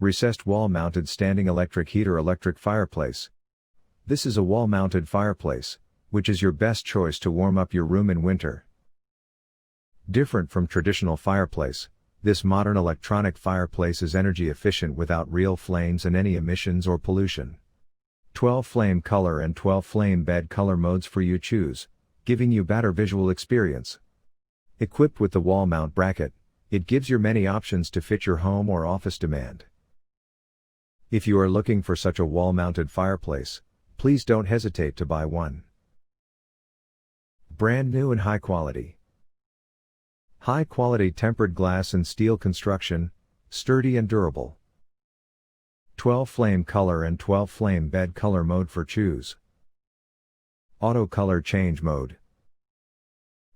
Recessed wall-mounted standing electric heater electric fireplace. This is a wall-mounted fireplace, which is your best choice to warm up your room in winter. Different from traditional fireplace, this modern electronic fireplace is energy efficient without real flames and any emissions or pollution. 12 flame color and 12 flame bed color modes for you choose, giving you better visual experience. Equipped with the wall mount bracket, it gives you many options to fit your home or office demand. If you are looking for such a wall-mounted fireplace, please don't hesitate to buy one. Brand new and high quality. High quality tempered glass and steel construction, sturdy and durable. 12 flame color and 12 flame bed color mode for choose. Auto color change mode.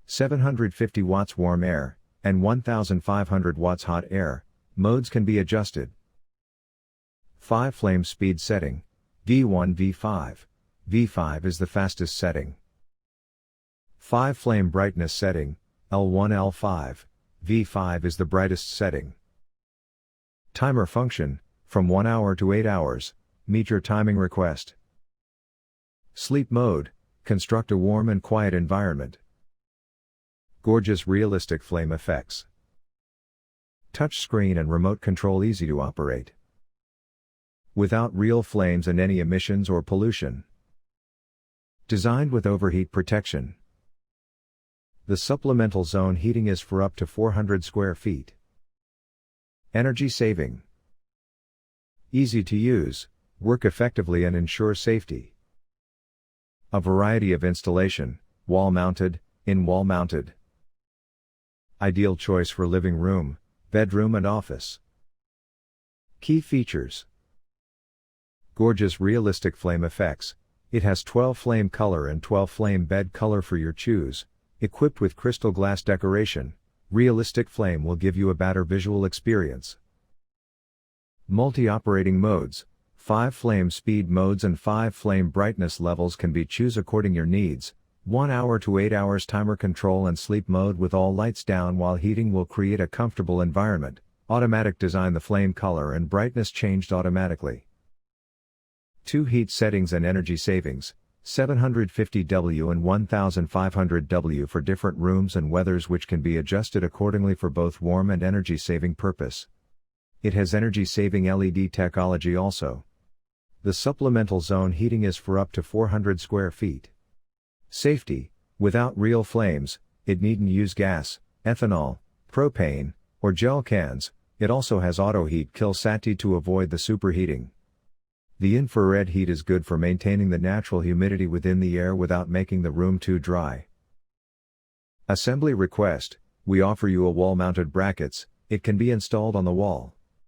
750 watts warm air, and 1500 watts hot air, modes can be adjusted. 5 flame speed setting, V1 V5, V5 is the fastest setting. 5 flame brightness setting, L1 L5, V5 is the brightest setting. Timer function, from 1 hour to 8 hours, meet your timing request. Sleep mode, construct a warm and quiet environment. Gorgeous realistic flame effects. Touch screen and remote control easy to operate. Without real flames and any emissions or pollution. Designed with overheat protection. The supplemental zone heating is for up to 400 square feet. Energy saving. Easy to use, work effectively and ensure safety. A variety of installation, wall mounted, in-wall mounted. Ideal choice for living room, bedroom and office. Key features. Gorgeous realistic flame effects, it has 12 flame color and 12 flame bed color for your choose, equipped with crystal glass decoration, realistic flame will give you a better visual experience. Multi-operating modes, 5 flame speed modes and 5 flame brightness levels can be choose according your needs, 1 hour to 8 hours timer control and sleep mode with all lights down while heating will create a comfortable environment, automatic design the flame color and brightness changed automatically. 2 heat settings and energy savings, 750W and 1500W for different rooms and weathers which can be adjusted accordingly for both warm and energy saving purpose. It has energy saving LED technology also. The supplemental zone heating is for up to 400 square feet. Safety, without real flames, it needn't use gas, ethanol, propane, or gel cans. It also has auto heat kill sati to avoid the superheating. The infrared heat is good for maintaining the natural humidity within the air without making the room too dry. Assembly request, we offer you a wall-mounted brackets, it can be installed on the wall.